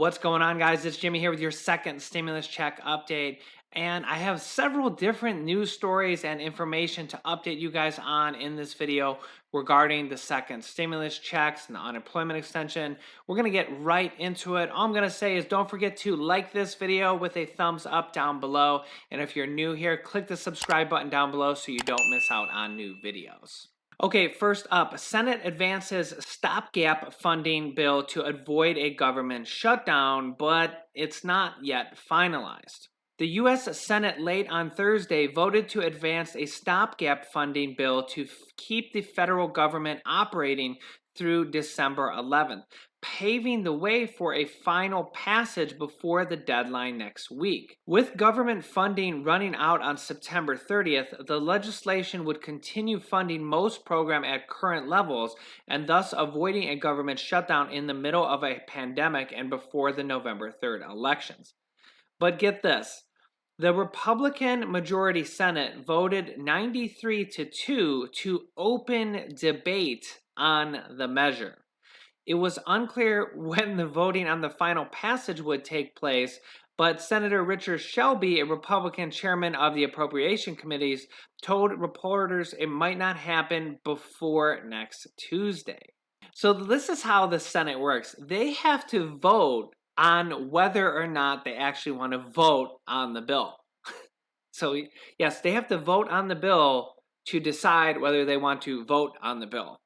What's going on, guys? It's Jimmy here with your second stimulus check update. And I have several different news stories and information to update you guys on in this video regarding the second stimulus checks and the unemployment extension. We're going to get right into it. All I'm going to say is don't forget to like this video with a thumbs up down below. And if you're new here, click the subscribe button down below so you don't miss out on new videos. Okay, first up, Senate advances stopgap funding bill to avoid a government shutdown, but it's not yet finalized. The U.S. Senate late on Thursday voted to advance a stopgap funding bill to keep the federal government operating through December 11th, paving the way for a final passage before the deadline next week. With government funding running out on September 30th, the legislation would continue funding most programs at current levels and thus avoiding a government shutdown in the middle of a pandemic and before the November 3rd elections. But get this. The Republican majority Senate voted 93-2 to open debate on the measure. It was unclear when the voting on the final passage would take place, but Senator Richard Shelby, a Republican chairman of the Appropriation Committees, told reporters it might not happen before next Tuesday. So this is how the Senate works. They have to vote on whether or not they actually want to vote on the bill. So yes, they have to vote on the bill to decide whether they want to vote on the bill.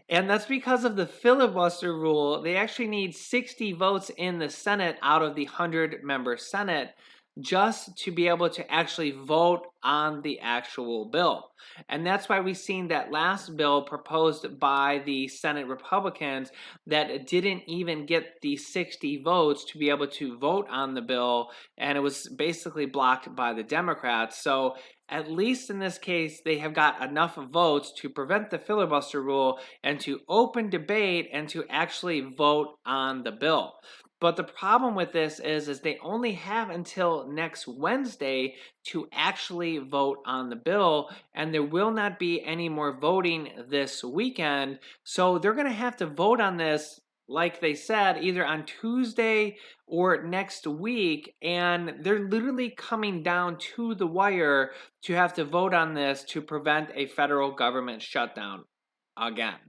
And that's because of the filibuster rule. They actually need 60 votes in the Senate out of the 100-member Senate just to be able to actually vote on the actual bill. And that's why we've seen that last bill proposed by the Senate Republicans that didn't even get the 60 votes to be able to vote on the bill, and it was basically blocked by the Democrats. So at least in this case, they have got enough votes to prevent the filibuster rule and to open debate and to actually vote on the bill. But the problem with this is they only have until next Wednesday to actually vote on the bill, and there will not be any more voting this weekend. So they're going to have to vote on this, like they said, either on Tuesday or next week, and they're literally coming down to the wire to have to vote on this to prevent a federal government shutdown again.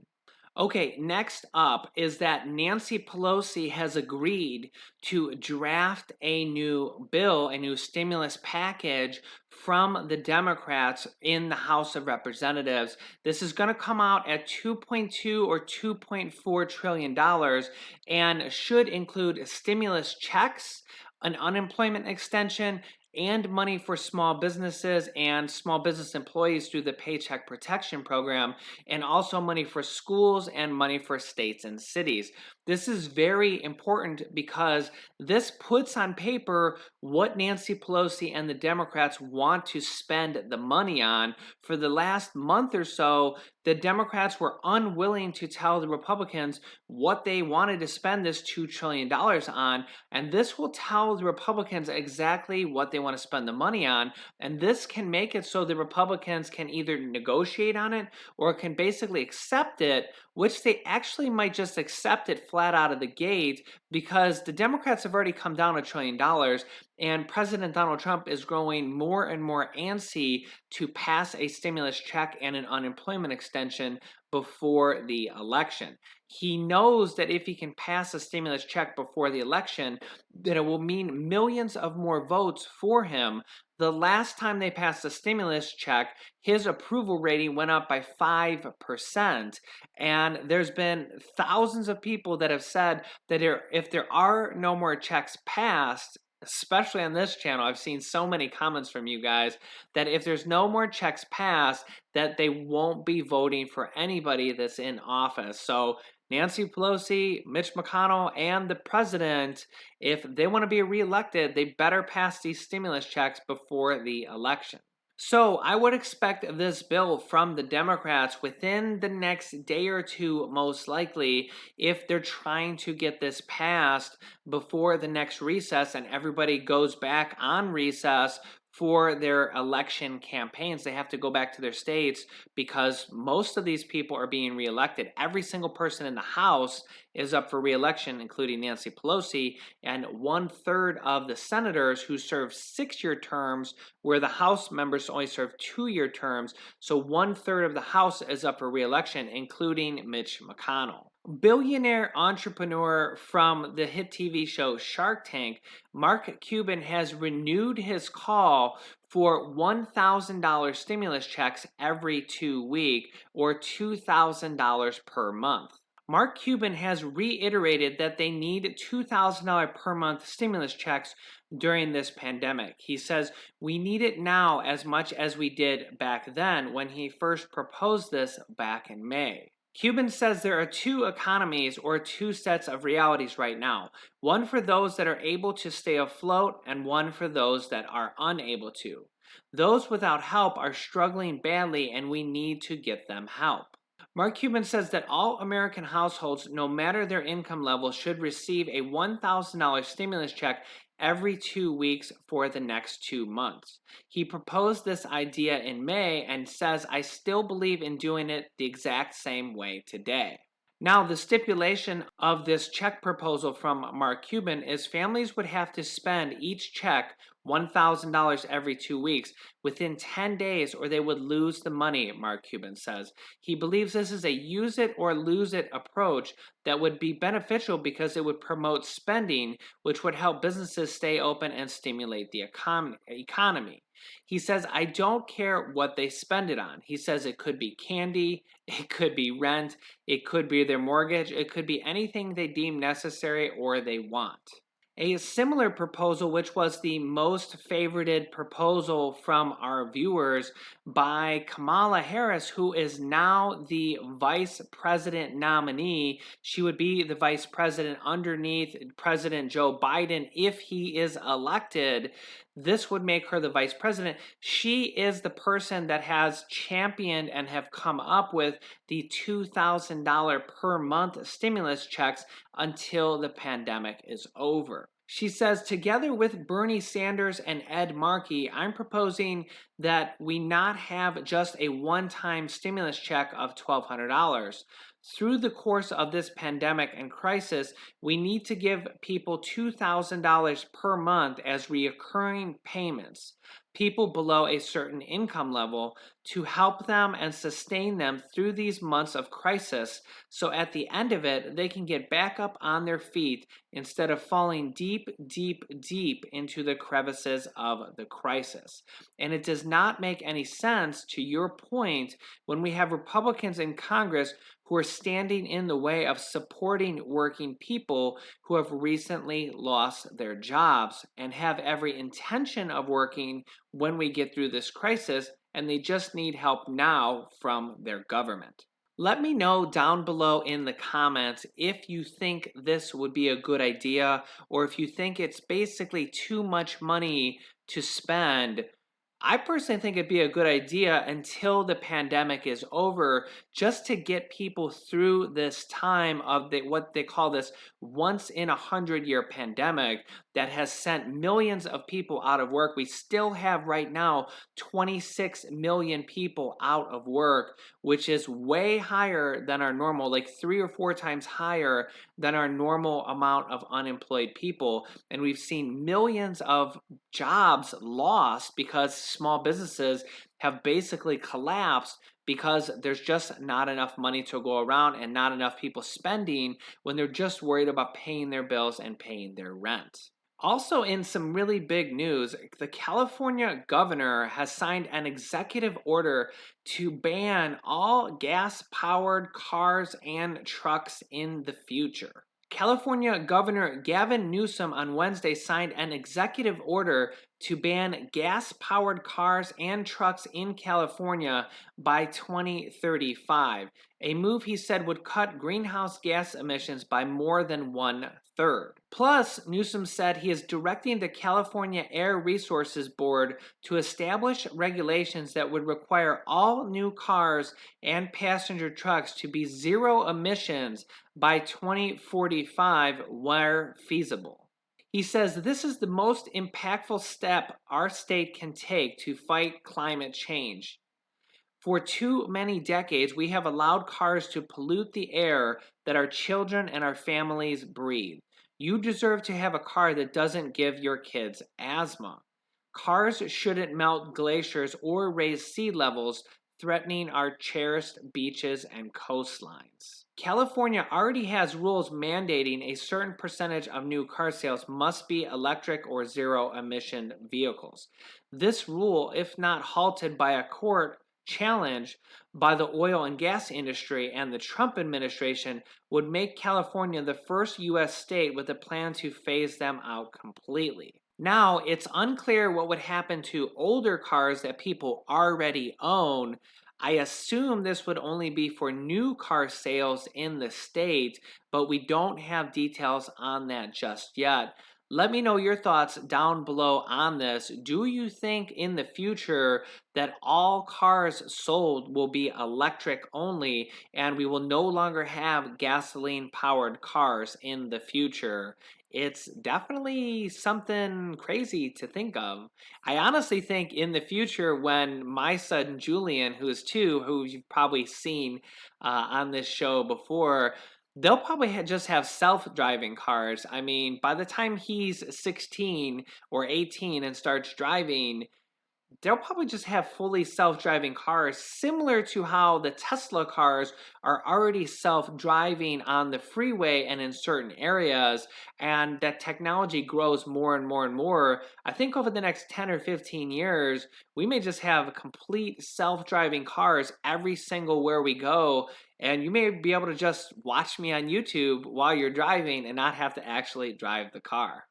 Okay, next up is that Nancy Pelosi has agreed to draft a new bill, a new stimulus package from the Democrats in the House of Representatives. This is going to come out at $2.2 or $2.4 trillion and should include stimulus checks, an unemployment extension, and money for small businesses and small business employees through the Paycheck Protection Program, and also money for schools and money for states and cities. This is very important because this puts on paper what Nancy Pelosi and the Democrats want to spend the money on. For the last month or so, the Democrats were unwilling to tell the Republicans what they wanted to spend this $2 trillion on, and this will tell the Republicans exactly what they want to spend the money on, and this can make it so the Republicans can either negotiate on it or can basically accept it, which they actually might just accept it flat out of the gate because the Democrats have already come down $1 trillion, and President Donald Trump is growing more and more antsy to pass a stimulus check and an unemployment extension before the election. He knows that if he can pass a stimulus check before the election, that it will mean millions of more votes for him. The last time they passed a stimulus check, his approval rating went up by 5%. And there's been thousands of people that have said that if there are no more checks passed, especially on this channel, I've seen so many comments from you guys that if there's no more checks passed, that they won't be voting for anybody that's in office. So Nancy Pelosi, Mitch McConnell, and the president, if they want to be reelected, they better pass these stimulus checks before the election. So I would expect this bill from the Democrats within the next day or two, most likely, if they're trying to get this passed before the next recess and everybody goes back on recess for their election campaigns. They have to go back to their states because most of these people are being reelected. Every single person in the House is up for reelection, including Nancy Pelosi, and 1/3 of the senators who serve 6-year terms, where the House members only serve 2-year terms. So 1/3 of the House is up for reelection, including Mitch McConnell. Billionaire entrepreneur from the hit TV show Shark Tank, Mark Cuban has renewed his call for $1,000 stimulus checks every 2 weeks or $2,000 per month. Mark Cuban has reiterated that they need $2,000 per month stimulus checks during this pandemic. He says, "We need it now as much as we did back then," when he first proposed this back in May. Cuban says there are two economies or two sets of realities right now, one for those that are able to stay afloat and one for those that are unable to. Those without help are struggling badly and we need to get them help. Mark Cuban says that all American households, no matter their income level, should receive a $1,000 stimulus check every 2 weeks for the next 2 months. He proposed this idea in May and says, "I still believe in doing it the exact same way today." Now, the stipulation of this check proposal from Mark Cuban is families would have to spend each check $1,000 every 2 weeks within 10 days or they would lose the money, Mark Cuban says. He believes this is a use it or lose it approach that would be beneficial because it would promote spending, which would help businesses stay open and stimulate the economy. He says, "I don't care what they spend it on." He says it could be candy, it could be rent, it could be their mortgage, it could be anything they deem necessary or they want. A similar proposal, which was the most favorited proposal from our viewers by Kamala Harris, who is now the vice president nominee. She would be the vice president underneath President Joe Biden if he is elected. This would make her the vice president. She is the person that has championed and have come up with the $2,000 per month stimulus checks until the pandemic is over. She says, "Together with Bernie Sanders and Ed Markey, I'm proposing that we not have just a one-time stimulus check of $1,200. Through the course of this pandemic and crisis, we need to give people $2,000 per month as recurring payments, people below a certain income level, to help them and sustain them through these months of crisis, so at the end of it, they can get back up on their feet instead of falling deep, deep, deep into the crevices of the crisis." And it does not make any sense, to your point, when we have Republicans in Congress who are standing in the way of supporting working people who have recently lost their jobs and have every intention of working when we get through this crisis, and they just need help now from their government. Let me know down below in the comments if you think this would be a good idea or if you think it's basically too much money to spend. I personally think it'd be a good idea until the pandemic is over, just to get people through this time of what they call this once in 100-year pandemic that has sent millions of people out of work. We still have right now 26 million people out of work, which is way higher than our normal, like 3 or 4 times higher than our normal amount of unemployed people. And we've seen millions of jobs lost because small businesses have basically collapsed because there's just not enough money to go around and not enough people spending when they're just worried about paying their bills and paying their rent. Also, in some really big news, the California governor has signed an executive order to ban all gas-powered cars and trucks in the future. California Governor Gavin Newsom on Wednesday signed an executive order to ban gas-powered cars and trucks in California by 2035, a move he said would cut greenhouse gas emissions by more than 1/3. Plus, Newsom said he is directing the California Air Resources Board to establish regulations that would require all new cars and passenger trucks to be zero emissions by 2045 where feasible. He says this is the most impactful step our state can take to fight climate change. For too many decades, we have allowed cars to pollute the air that our children and our families breathe. You deserve to have a car that doesn't give your kids asthma. Cars shouldn't melt glaciers or raise sea levels, threatening our cherished beaches and coastlines. California already has rules mandating a certain percentage of new car sales must be electric or zero emission vehicles. This rule, if not halted by a court challenge by the oil and gas industry and the Trump administration, would make California the first U.S. state with a plan to phase them out completely. Now, it's unclear what would happen to older cars that people already own. I assume this would only be for new car sales in the state, but we don't have details on that just yet. Let me know your thoughts down below on this. Do you think in the future that all cars sold will be electric only and we will no longer have gasoline powered cars in the future? It's definitely something crazy to think of. I honestly think in the future, when my son Julian, who is 2, who you've probably seen on this show before, they'll probably just have self-driving cars. I mean, by the time he's 16 or 18 and starts driving, they'll probably just have fully self-driving cars, similar to how the Tesla cars are already self-driving on the freeway and in certain areas, and that technology grows more and more and more. I think over the next 10 or 15 years, we may just have complete self-driving cars every single where we go, and you may be able to just watch me on YouTube while you're driving and not have to actually drive the car.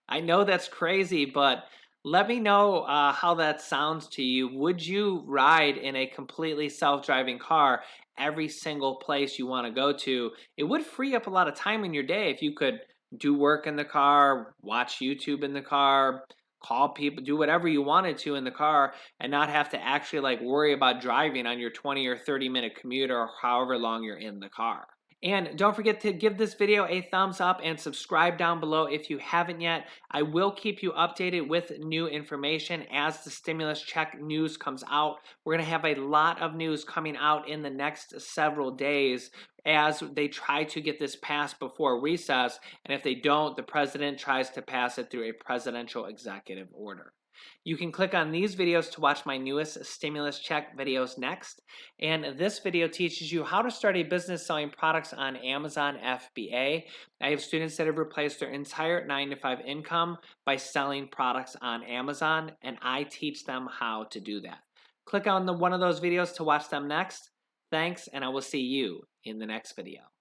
I know that's crazy, but let me know how that sounds to you. Would you ride in a completely self-driving car every single place you want to go to? It would free up a lot of time in your day if you could do work in the car, watch YouTube in the car, call people, do whatever you wanted to in the car, and not have to actually like worry about driving on your 20 or 30-minute commute or however long you're in the car. And don't forget to give this video a thumbs up and subscribe down below if you haven't yet. I will keep you updated with new information as the stimulus check news comes out. We're going to have a lot of news coming out in the next several days as they try to get this passed before recess. And if they don't, the president tries to pass it through a presidential executive order. You can click on these videos to watch my newest stimulus check videos next. And this video teaches you how to start a business selling products on Amazon FBA. I have students that have replaced their entire 9-to-5 income by selling products on Amazon, and I teach them how to do that. Click on one of those videos to watch them next. Thanks, and I will see you in the next video.